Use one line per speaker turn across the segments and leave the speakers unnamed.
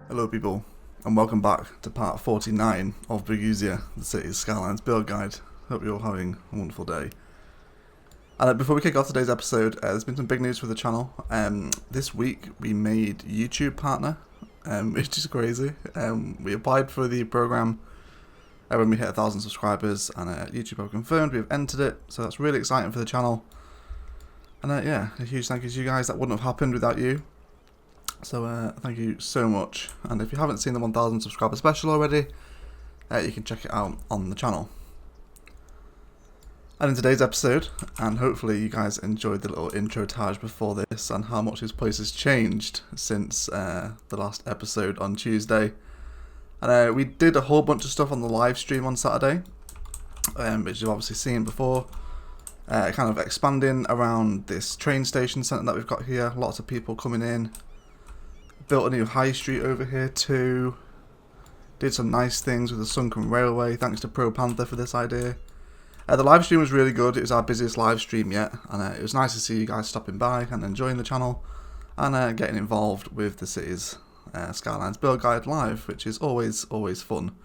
Hello people, and welcome back to part 49 of Buguzia, the city's Skylines build guide. Hope you're all having a wonderful day. And before we kick off today's episode, there's been some big news for the channel. This week we made YouTube partner, which is crazy. We applied for the program when we hit 1,000 subscribers, and YouTube have confirmed we've entered it, so that's really exciting for the channel. And yeah, a huge thank you to you guys. That wouldn't have happened without you. So thank you so much, and if you haven't seen the 1,000 subscriber special already, you can check it out on the channel. And in today's episode, and hopefully you guys enjoyed the little intro tage before this and how much this place has changed since the last episode on Tuesday. And we did a whole bunch of stuff on the live stream on Saturday, which you've obviously seen before. Kind of expanding around this train station centre that we've got here, lots of people coming in. Built a new high street over here too. Did some nice things with the sunken railway, thanks to Pro Panther for this idea. The live stream was really good. It was our busiest live stream yet, and it was nice to see you guys stopping by and enjoying the channel and getting involved with the city's Skylines build guide live, which is always fun.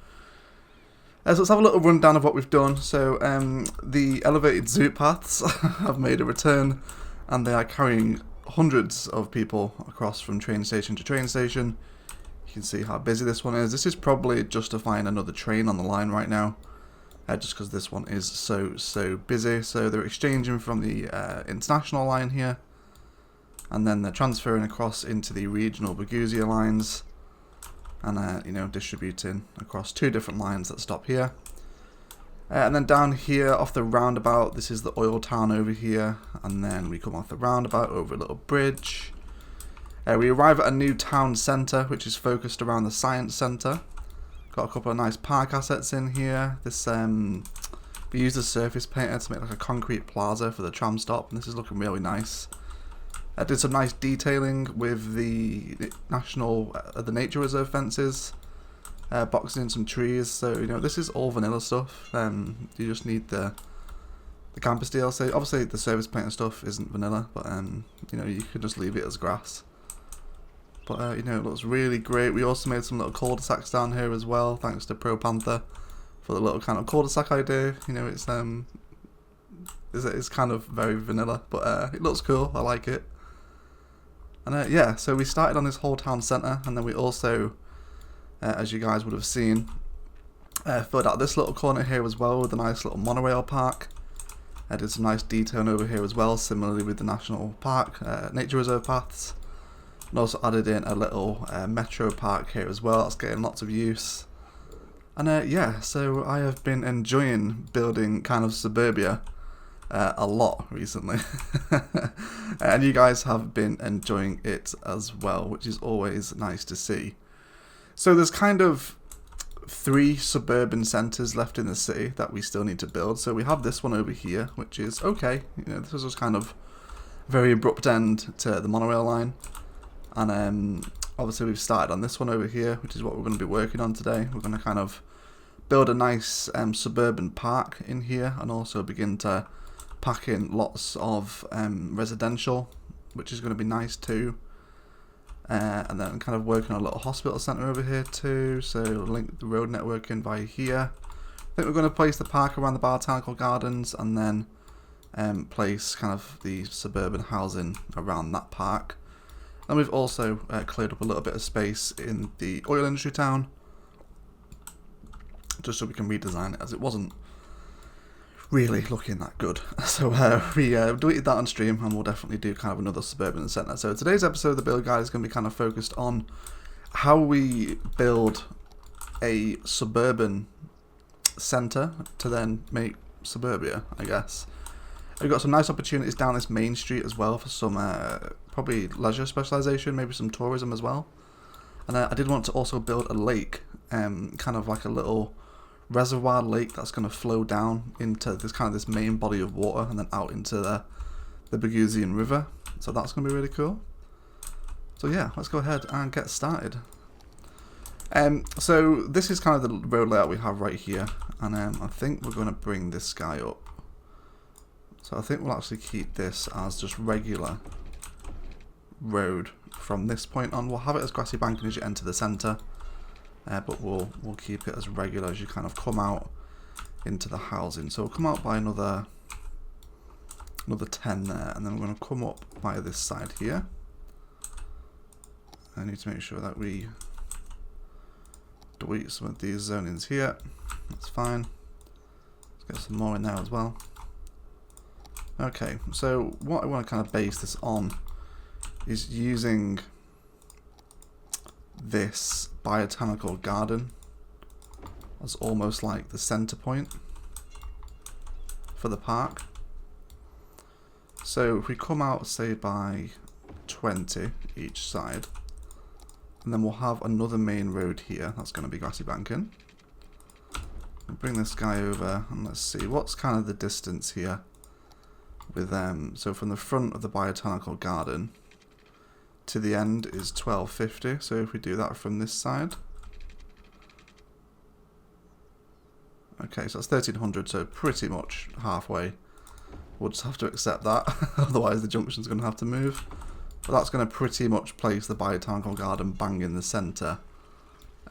So let's have a little rundown of what we've done. So the elevated zoot paths have made a return, and they are carrying hundreds of people across from train station to train station. You can see how busy this one is. This is probably justifying another train on the line right now, just because this one is so busy. So they're exchanging from the international line here, and then they're transferring across into the regional Buguzia lines, and you know, distributing across two different lines that stop here. And then down here off the roundabout, this is the oil town over here, and then we come off the roundabout over a little bridge. We arrive at a new town centre, which is focused around the science centre. Got a couple of nice park assets in here. This we used a surface painter to make like a concrete plaza for the tram stop, and this is looking really nice. I did some nice detailing with the the nature reserve fences. Boxing in some trees, so you know, this is all vanilla stuff. You just need the campus DLC. Obviously the service painter stuff isn't vanilla, but you know, you could just leave it as grass. But you know, it looks really great. We also made some little cul-de-sacs down here as well, thanks to Pro Panther for the little kind of cul-de-sac idea. You know, it's kind of very vanilla, but it looks cool. I like it. And yeah, so we started on this whole town centre, and then we also, as you guys would have seen, filled out this little corner here as well with a nice little monorail park. I did some nice detailing over here as well, similarly with the national park, nature reserve paths. And also added in a little metro park here as well. That's getting lots of use. And yeah, so I have been enjoying building kind of suburbia a lot recently. And you guys have been enjoying it as well, which is always nice to see. So there's kind of 3 suburban centres left in the city that we still need to build. So we have this one over here, which is okay. You know, this was kind of very abrupt end to the monorail line. And obviously we've started on this one over here, which is what we're going to be working on today. We're going to kind of build a nice suburban park in here, and also begin to pack in lots of residential, which is going to be nice too. And then kind of working on a little hospital centre over here too, so link the road network in via here. I think we're going to place the park around the botanical gardens, and then place kind of the suburban housing around that park. And we've also cleared up a little bit of space in the oil industry town, just so we can redesign it, as it wasn't really looking that good. So we deleted that on stream, and we'll definitely do kind of another suburban centre. So today's episode of the build guide is going to be kind of focused on how we build a suburban centre to then make suburbia, I guess. We've got some nice opportunities down this main street as well for some probably leisure specialisation, maybe some tourism as well. And I did want to also build a lake, kind of like a little reservoir lake that's going to flow down into this kind of this main body of water, and then out into the Bogusian River. So that's going to be really cool. So yeah, let's go ahead and get started. So this is kind of the road layout we have right here, and I think we're going to bring this guy up. So I think we'll actually keep this as just regular road from this point on. We'll have it as grassy banking as you enter the centre. But we'll keep it as regular as you kind of come out into the housing. So we'll come out by another 10 there, and then we're going to come up by this side here. I need to make sure that we delete some of these zonings here. That's fine. Let's get some more in there as well. Okay, so what I want to kind of base this on is using this botanical garden as almost like the center point for the park. So if we come out, say, by 20 each side, and then we'll have another main road here that's going to be grassy banking. We'll bring this guy over, and let's see what's kind of the distance here with so from the front of the botanical garden to the end is 1250. So if we do that from this side, okay, so that's 1300, so pretty much halfway. We'll just have to accept that, otherwise the junction's going to have to move. But that's going to pretty much place the botanical garden bang in the centre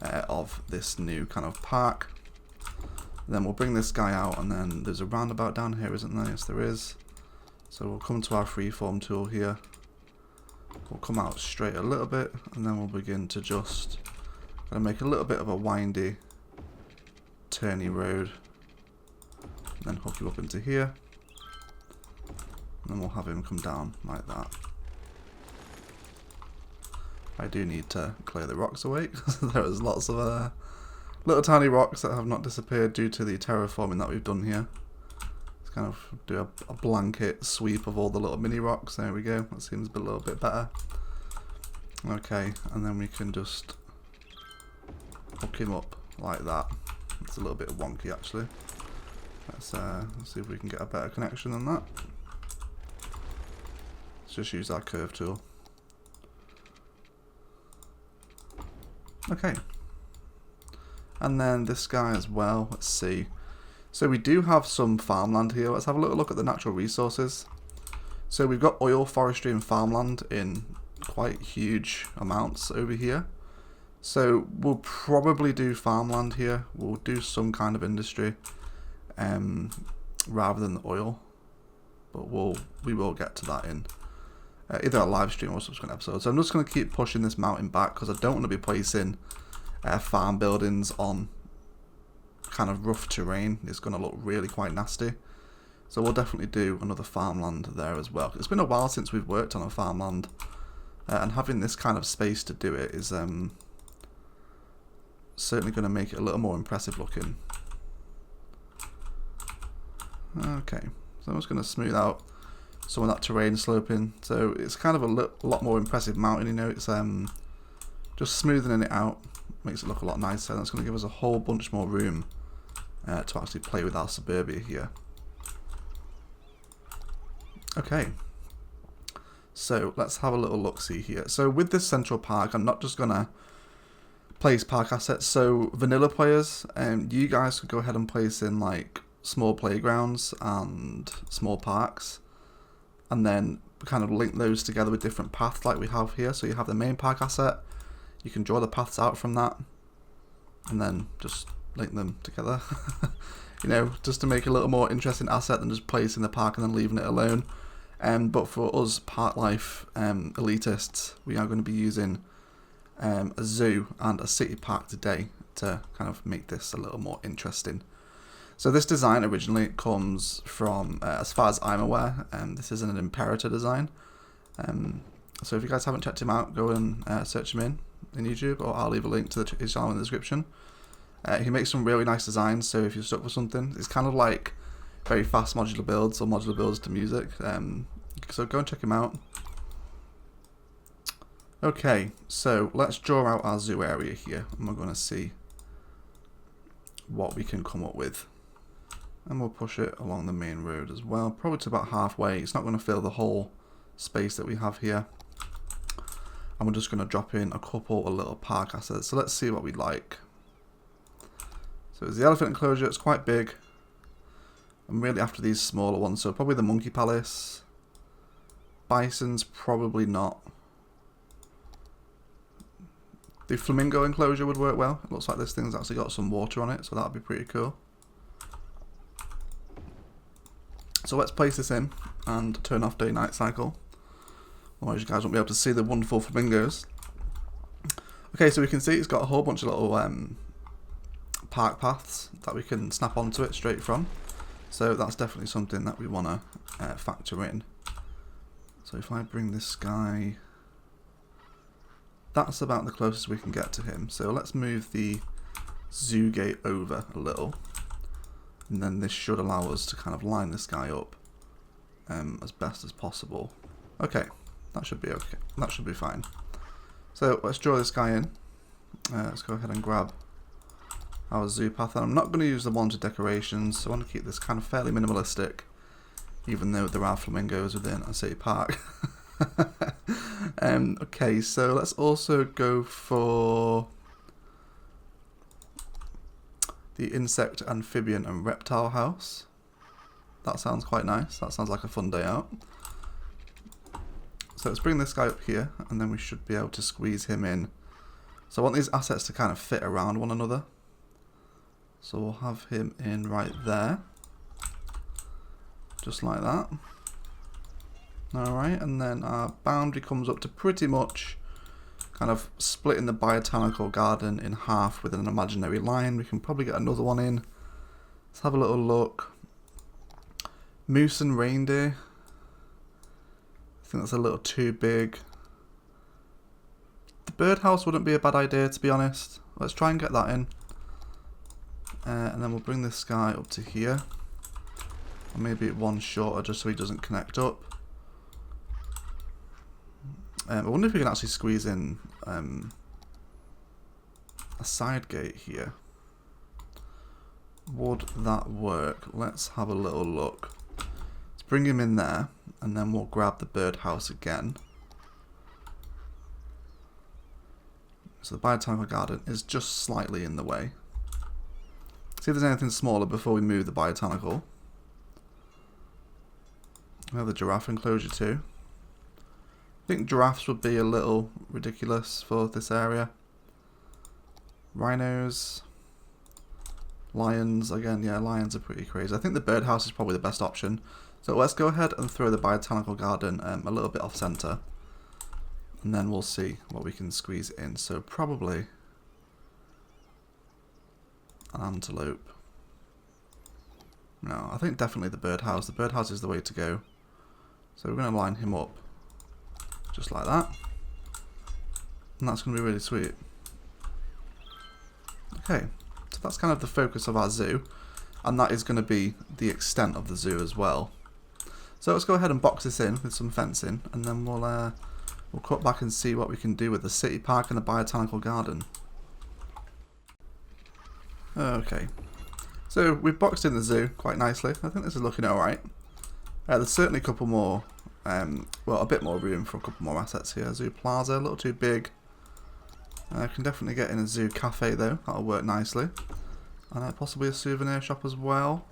of this new kind of park. And then we'll bring this guy out, and then there's a roundabout down here, isn't there? Yes, there is. So we'll come to our freeform tool here. We'll come out straight a little bit, and then we'll begin to just kind of make a little bit of a windy, turny road, and then hook you up into here, and then we'll have him come down like that. I do need to clear the rocks away, because there is lots of little tiny rocks that have not disappeared due to the terraforming that we've done here. Kind of do a blanket sweep of all the little mini rocks. There we go. That seems a little bit better. Okay, and then we can just hook him up like that. It's a little bit wonky actually. Let's see if we can get a better connection than that. Let's just use our curve tool. Okay. And then this guy as well. Let's see. So we do have some farmland here. Let's have a little look at the natural resources. So we've got oil, forestry and farmland in quite huge amounts over here. So we'll probably do farmland here. We'll do some kind of industry rather than the oil. But we will get to that in either a live stream or a subsequent episode. So I'm just going to keep pushing this mountain back, because I don't want to be placing farm buildings on kind of rough terrain. It's going to look really quite nasty. So we'll definitely do another farmland there as well. It's been a while since we've worked on a farmland, and having this kind of space to do it is certainly going to make it a little more impressive looking. Okay, so I'm just going to smooth out some of that terrain sloping, so it's kind of a lot more impressive mountain. You know, it's just smoothing it out makes it look a lot nicer, and that's going to give us a whole bunch more room to actually play with our suburbia here. Okay, So let's have a little look-see here. So with this central park, I'm not just going to place park assets. So vanilla players, you guys could go ahead and place in like small playgrounds and small parks, and then kind of link those together with different paths like we have here. So you have the main park asset, you can draw the paths out from that, and then just link them together. You know, just to make a little more interesting asset than just placing the park and then leaving it alone. But for us park life elitists, we are going to be using a zoo and a city park today to kind of make this a little more interesting. So this design originally comes from, as far as I'm aware, this is an Imperator design. So if you guys haven't checked him out, go and search him in YouTube, or I'll leave a link to his channel in the description. He makes some really nice designs, so if you're stuck for something, it's kind of like very fast modular builds or modular builds to music. So go and check him out. Okay, so let's draw out our zoo area here, and we're going to see what we can come up with. And we'll push it along the main road as well, probably to about halfway. It's not going to fill the whole space that we have here. And we're just going to drop in a couple of little park assets. So let's see what we like. So it's the elephant enclosure, it's quite big. I'm really after these smaller ones, so probably the monkey palace. Bison's probably not. The flamingo enclosure would work well. It looks like this thing's actually got some water on it, so that would be pretty cool. So let's place this in and turn off day-night cycle. Otherwise you guys won't be able to see the wonderful flamingos. Okay, so we can see it's got a whole bunch of little park paths that we can snap onto it straight from. So that's definitely something that we want to factor in. So if I bring this guy, that's about the closest we can get to him. So let's move the zoo gate over a little, and then this should allow us to kind of line this guy up as best as possible. Okay, that should be okay. That should be fine. So let's draw this guy in. Let's go ahead and grab our zoo path, and I'm not going to use the ones with decorations, so I want to keep this kind of fairly minimalistic, even though there are flamingos within a city park. Okay, so let's also go for the insect, amphibian and reptile house. That sounds quite nice. That sounds like a fun day out. So let's bring this guy up here, and then we should be able to squeeze him in. So I want these assets to kind of fit around one another. So we'll have him in right there. Just like that. Alright, and then our boundary comes up to pretty much kind of splitting the botanical garden in half with an imaginary line. We can probably get another one in. Let's have a little look. Moose and reindeer. I think that's a little too big. The birdhouse wouldn't be a bad idea, to be honest. Let's try and get that in. And then we'll bring this guy up to here. Or maybe one shorter just so he doesn't connect up. I wonder if we can actually squeeze in a side gate here. Would that work? Let's have a little look. Let's bring him in there, and then we'll grab the birdhouse again. So the botanical garden is just slightly in the way. See if there's anything smaller before we move the botanical. We have the giraffe enclosure too. I think giraffes would be a little ridiculous for this area. Rhinos. Lions, again, yeah, lions are pretty crazy. I think the birdhouse is probably the best option. So let's go ahead and throw the botanical garden a little bit off center. And then we'll see what we can squeeze in. So probably an antelope. No, I think definitely the birdhouse. The birdhouse is the way to go. So we're going to line him up just like that. And that's going to be really sweet. Okay, so that's kind of the focus of our zoo. And that is going to be the extent of the zoo as well. So let's go ahead and box this in with some fencing. And then we'll cut back and see what we can do with the city park and the botanical garden. Okay, so we've boxed in the zoo quite nicely. I think this is looking alright. There's certainly a couple more well, a bit more room for a couple more assets here. Zoo Plaza, a little too big. I can definitely get in a zoo cafe though, that'll work nicely. And possibly a souvenir shop as well.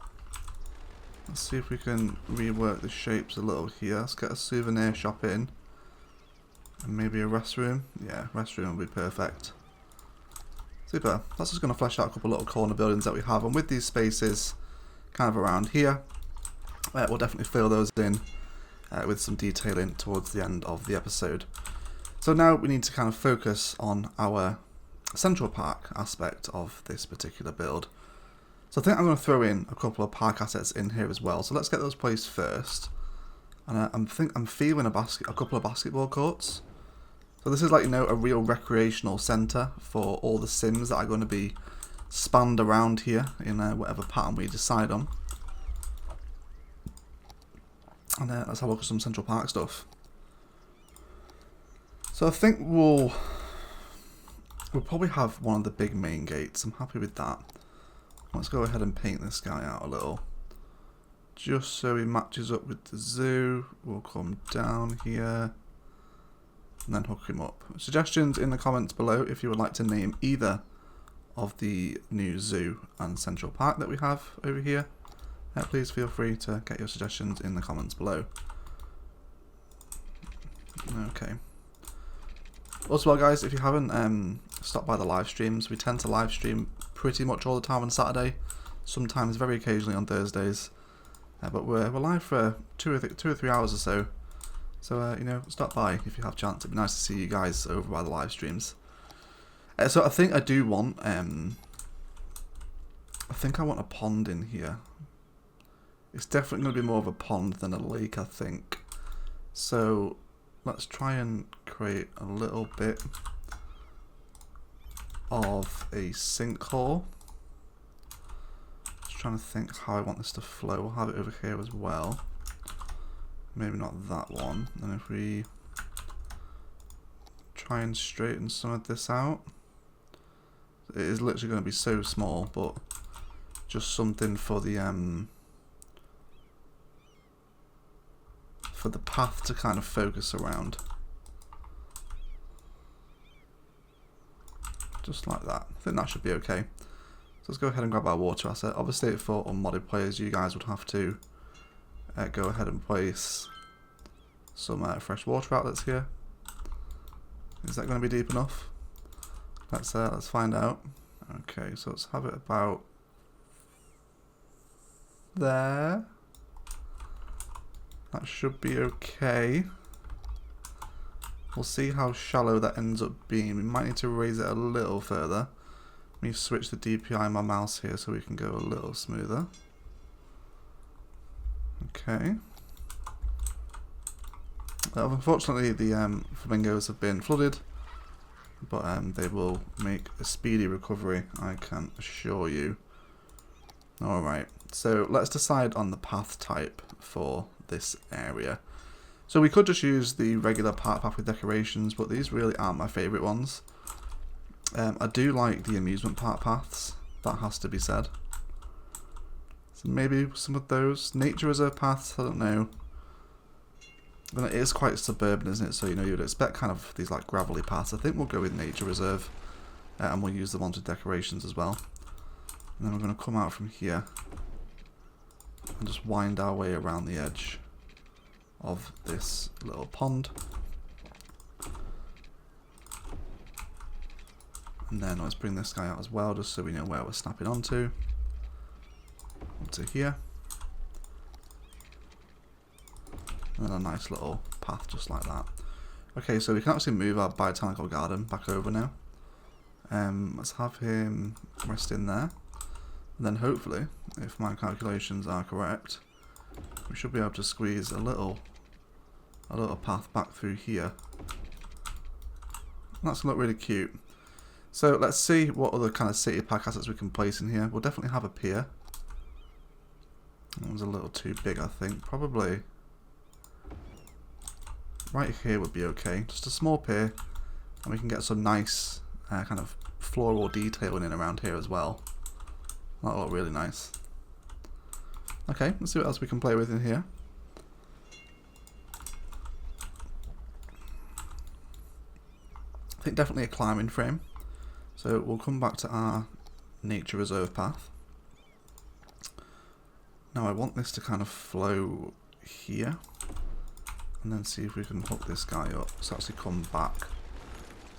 Let's see if we can rework the shapes a little here. Let's get a souvenir shop in. And maybe a restroom. Yeah, restroom would be perfect. Super. That's just going to flesh out a couple little corner buildings that we have. And with these spaces kind of around here, we'll definitely fill those in with some detailing towards the end of the episode. So now we need to kind of focus on our Central Park aspect of this particular build. So I think I'm going to throw in a couple of park assets in here as well. So let's get those placed first. And I'm feeling a couple of basketball courts. So this is like, you know, a real recreational centre for all the Sims that are going to be spanned around here in whatever pattern we decide on. And let's have a look at some Central Park stuff. So I think we'll probably have one of the big main gates. I'm happy with that. Let's go ahead and paint this guy out a little. Just so he matches up with the zoo. We'll come down here. And then hook him up. Suggestions in the comments below if you would like to name either of the new zoo and Central Park that we have over here. Please feel free to get your suggestions in the comments below. Okay. Also, well, guys, if you haven't stopped by the live streams, we tend to live stream pretty much all the time on Saturday, sometimes very occasionally on Thursdays, but we're live for two or 3 hours or so. So you know, stop by if you have a chance. It'd be nice to see you guys over by the live streams. So I think I do want I think I want a pond in here. It's definitely going to be more of a pond than a lake, I think. So let's try and create a little bit of a sinkhole. Just trying to think how I want this to flow. We'll have it over here as well. Maybe not that one. And if we try and straighten some of this out, it is literally going to be so small, but just something for the path to kind of focus around. Just like that. I think that should be okay. So let's go ahead and grab our water asset. Obviously for unmodded players, you guys would have to go ahead and place some fresh water outlets here. Is that going to be deep enough? Let's find out. Okay, so let's have it about there. That should be okay. We'll see how shallow that ends up being. We might need to raise it a little further. Let me switch the DPI on my mouse here so we can go a little smoother. Okay. Unfortunately, the flamingos have been flooded, but they will make a speedy recovery, I can assure you. Alright, so let's decide on the path type for this area. So we could just use the regular park path with decorations, but these really aren't my favourite ones. I do like the amusement park paths, that has to be said. So maybe some of those. Nature reserve paths, I don't know. And it is quite suburban, isn't it? So, you know, you'd expect kind of these like gravelly paths. I think we'll go with nature reserve, and we'll use the ones with decorations as well. And then we're going to come out from here and just wind our way around the edge of this little pond. And then let's bring this guy out as well, just so we know where we're snapping onto. Onto here. And then a nice little path just like that. Okay, so we can actually move our botanical garden back over now. Let's have him rest in there. And then hopefully, if my calculations are correct, we should be able to squeeze a little path back through here. That's going to look really cute. So let's see what other kind of city park assets we can place in here. We'll definitely have a pier. That was a little too big, I think. Probably right here would be okay. Just a small pier, and we can get some nice kind of floral detailing in around here as well. That'll look really nice. Okay, let's see what else we can play with in here. think definitely a climbing frame. So we'll come back to our nature reserve path. Now I want this to kind of flow here, and then see if we can hook this guy up. So actually come back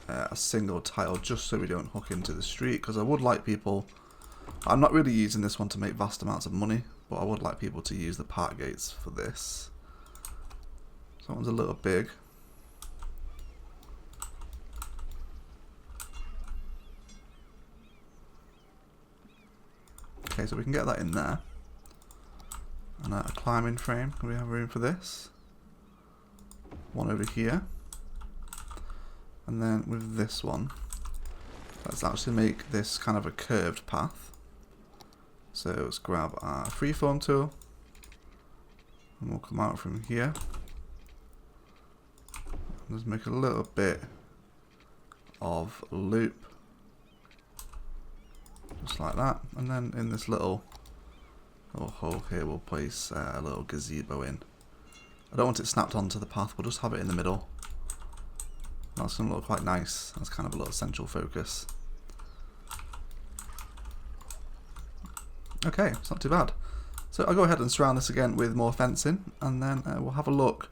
a single tile just so we don't hook into the street, because I would like people, I'm not really using this one to make vast amounts of money, but I would like people to use the park gates for this. So that one's a little big. Okay, so we can get that in there. And a climbing frame, do we have room for this? One over here. And then with this one, let's actually make this kind of a curved path. So let's grab our freeform tool, and we'll come out from here. Let's make a little bit of loop, just like that. And then in this little hole here, we'll place a little gazebo in. I don't want it snapped onto the path, we'll just have it in the middle. That's going to look quite nice. That's kind of a little central focus. Okay, it's not too bad. So I'll go ahead and surround this again with more fencing, and then we'll have a look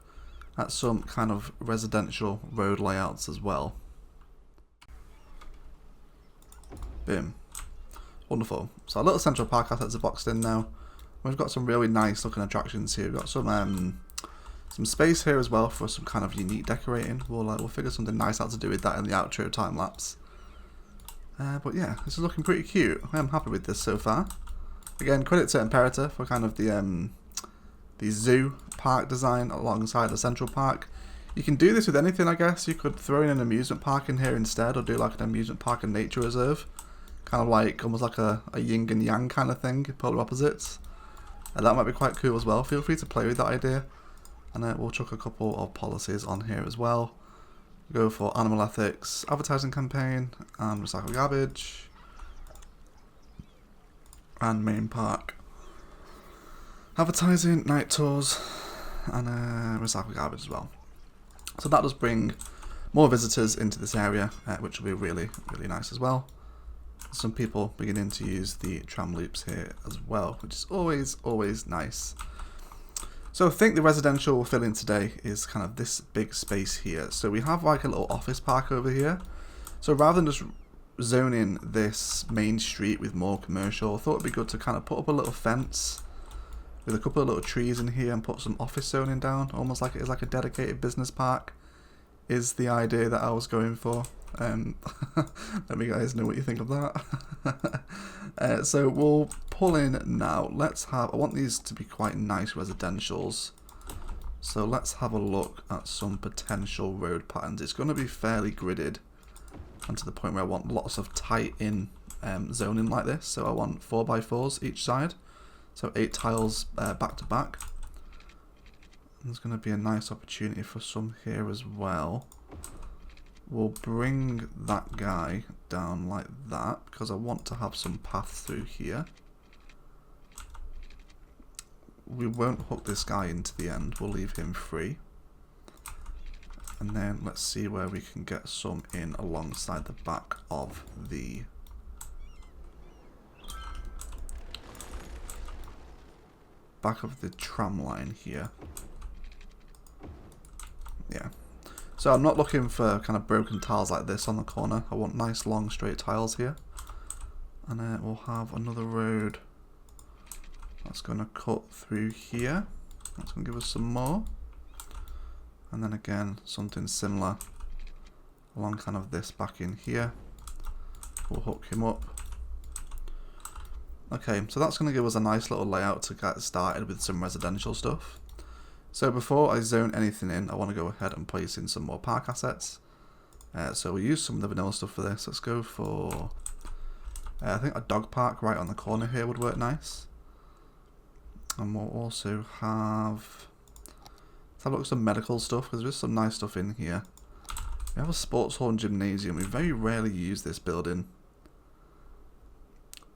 at some kind of residential road layouts as well. Boom. Wonderful. So our little central park assets are boxed in now. We've got some really nice looking attractions here. We've got some space here as well for some kind of unique decorating. We'll figure something nice out to do with that in the outro time lapse. But yeah, this is looking pretty cute. I am happy with this so far. Again, credit to Imperator for kind of the zoo park design alongside the central park. You can do this with anything, I guess. You could throw in an amusement park in here instead, or do like an amusement park and nature reserve. Kind of like, almost like a yin and yang kind of thing, polar opposites. That might be quite cool as well. Feel free to play with that idea. And we'll chuck a couple of policies on here as well. Go for animal ethics, advertising campaign, and recycle garbage, and main park. Advertising, night tours, and recycle garbage as well. So that does bring more visitors into this area, which will be really, really nice as well. Some people beginning to use the tram loops here as well, which is always, always nice. So I think the residential we'll fill in today is kind of this big space here. So we have like a little office park over here. So rather than just zoning this main street with more commercial, I thought it'd be good to kind of put up a little fence with a couple of little trees in here and put some office zoning down, almost like it is like a dedicated business park, is the idea that I was going for. Let me guys know what you think of that. So we'll pull in now. I want these to be quite nice residentials. So let's have a look at some potential road patterns. It's going to be fairly gridded, and to the point where I want lots of tight in zoning like this. So I want 4x4s each side. So 8 tiles back to back. And there's going to be a nice opportunity for some here as well. We'll bring that guy down like that, because I want to have some path through here. We won't hook this guy into the end, we'll leave him free. And then let's see where we can get some in alongside the back of the tram line here. Yeah. So I'm not looking for kind of broken tiles like this on the corner. I want nice long straight tiles here. And then we'll have another road that's going to cut through here. That's going to give us some more. And then again, something similar along kind of this back in here. We'll hook him up. Okay, so that's going to give us a nice little layout to get started with some residential stuff. So before I zone anything in, I want to go ahead and place in some more park assets. So we'll use some of the vanilla stuff for this. Let's go for, I think a dog park right on the corner here would work nice. And we'll also have, let's have a look at some medical stuff, because there's some nice stuff in here. We have a sports hall and gymnasium. We very rarely use this building.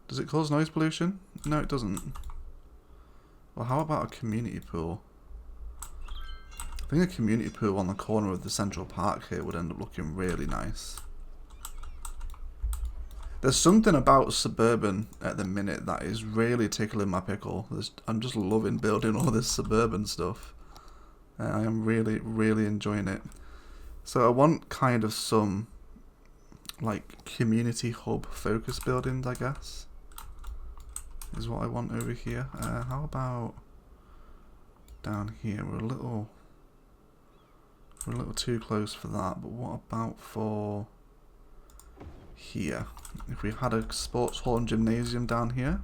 Does it cause noise pollution? No, it doesn't. Well, how about a community pool? I think a community pool on the corner of the central park here would end up looking really nice. There's something about suburban at the minute that is really tickling my pickle. I'm just loving building all this suburban stuff. I am really, really enjoying it. So I want kind of some like community hub focus buildings, I guess, is what I want over here. How about down here? We're a little too close for that, but what about for here? If we had a sports hall and gymnasium down here,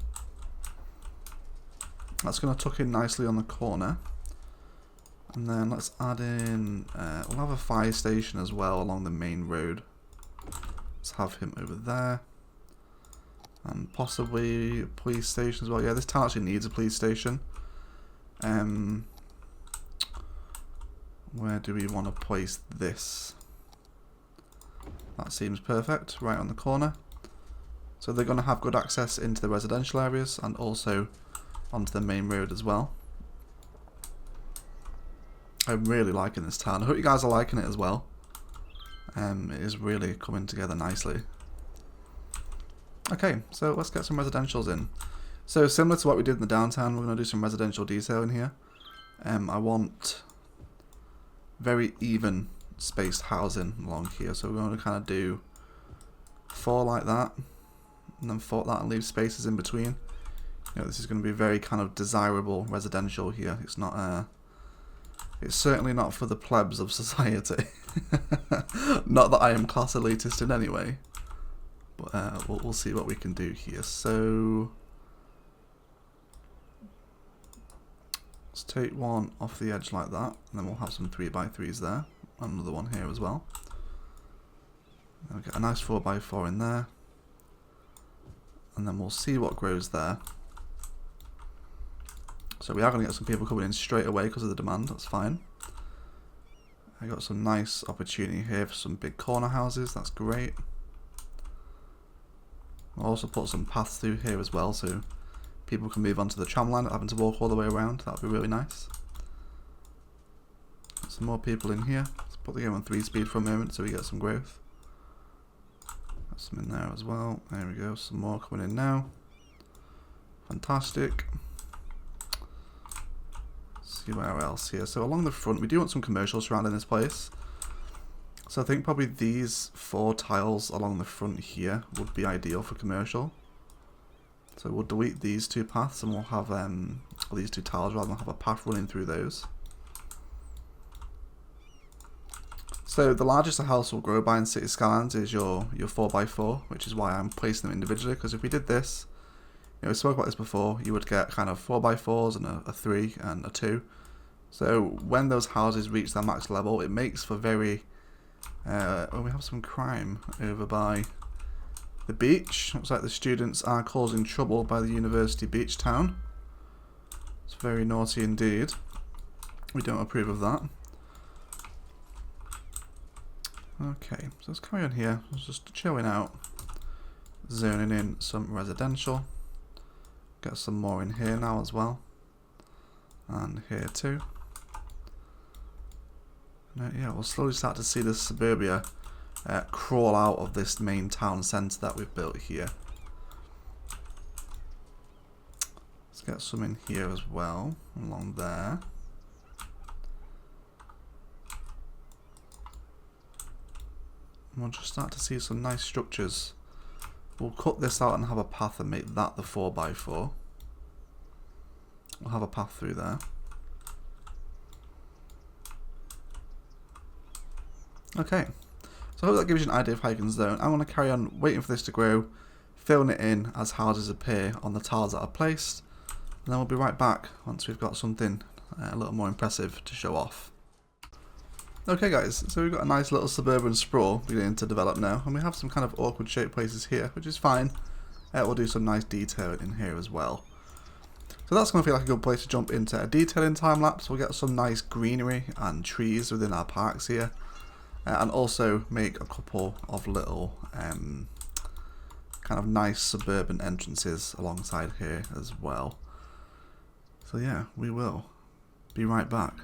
that's going to tuck in nicely on the corner. And then let's add in, we'll have a fire station as well along the main road. Let's have him over there. And possibly a police station as well. Yeah, this town actually needs a police station. Where do we want to place this? That seems perfect, right on the corner. So they're going to have good access into the residential areas and also onto the main road as well. I'm really liking this town. I hope you guys are liking it as well. It is really coming together nicely. Okay, so let's get some residentials in. So similar to what we did in the downtown, we're going to do some residential detail in here. I want very even spaced housing along here. So we're going to kind of do 4 like that, and then 4 like that, and leave spaces in between. You know, this is going to be very kind of desirable residential here. It's not it's certainly not for the plebs of society. Not that I am class elitist in any way, but we'll see what we can do here. So let's take one off the edge like that, and then we'll have some 3x3s there. Another one here as well. We'll get a nice 4x4 in there, and then we'll see what grows there. So we are going to get some people coming in straight away because of the demand. That's fine. I got some nice opportunity here for some big corner houses. That's great. I'll also put some paths through here as well, so people can move onto the tram line without having to walk all the way around. That would be really nice. Got some more people in here. Let's put the game on 3 speed for a moment so we get some growth. Got some in there as well. There we go. Some more coming in now. Fantastic. See where else here. So along the front, we do want some commercial surrounding this place. So I think probably these 4 tiles along the front here would be ideal for commercial. So we'll delete these 2 paths and we'll have these 2 tiles rather than have a path running through those. So the largest a house will grow by in City Skylines is your 4x4, which is why I'm placing them individually, because if we did this, you know, we spoke about this before, you would get kind of 4x4s and a 3 and a 2. So when those houses reach their max level, it makes for very... oh, we have some crime over by the beach. Looks like the students are causing trouble by the university beach town. It's very naughty indeed. We don't approve of that. Okay, so let's carry on here. Let's just chilling out. Zoning in some residential. Get some more in here now as well. And here too. Yeah, we'll slowly start to see the suburbia crawl out of this main town centre that we've built here. Let's get some in here as well, along there. And we'll just start to see some nice structures. We'll cut this out and have a path and make that the 4x4. We'll have a path through there. Okay, so I hope that gives you an idea of how you can zone. I'm going to carry on waiting for this to grow, filling it in as houses appear on the tiles that are placed, and then we'll be right back once we've got something a little more impressive to show off. Okay guys, so we've got a nice little suburban sprawl beginning to develop now, and we have some kind of awkward shaped places here, which is fine. We'll do some nice detail in here as well. So that's going to feel like a good place to jump into a detailing time lapse. We'll get some nice greenery and trees within our parks here. And also make a couple of little kind of nice suburban entrances alongside here as well. So yeah, we will be right back.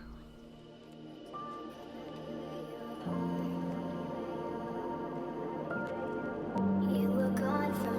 You were gone from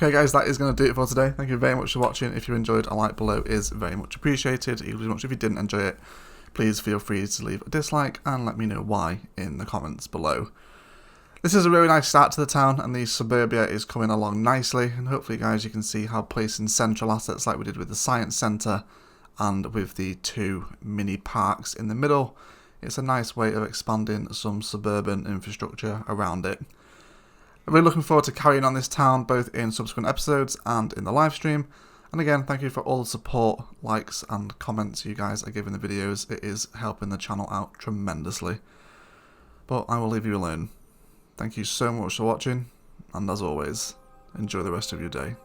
Okay guys, that is going to do it for today. Thank you very much for watching. If you enjoyed, a like below is very much appreciated. Equally much if you didn't enjoy it, please feel free to leave a dislike and let me know why in the comments below. This is a really nice start to the town, and the suburbia is coming along nicely, and hopefully guys you can see how placing central assets like we did with the science centre and with the 2 mini parks in the middle, it's a nice way of expanding some suburban infrastructure around it. I'm really looking forward to carrying on this town both in subsequent episodes and in the live stream. And again, thank you for all the support, likes and comments you guys are giving the videos. It is helping the channel out tremendously. But I will leave you alone. Thank you so much for watching, and as always, enjoy the rest of your day.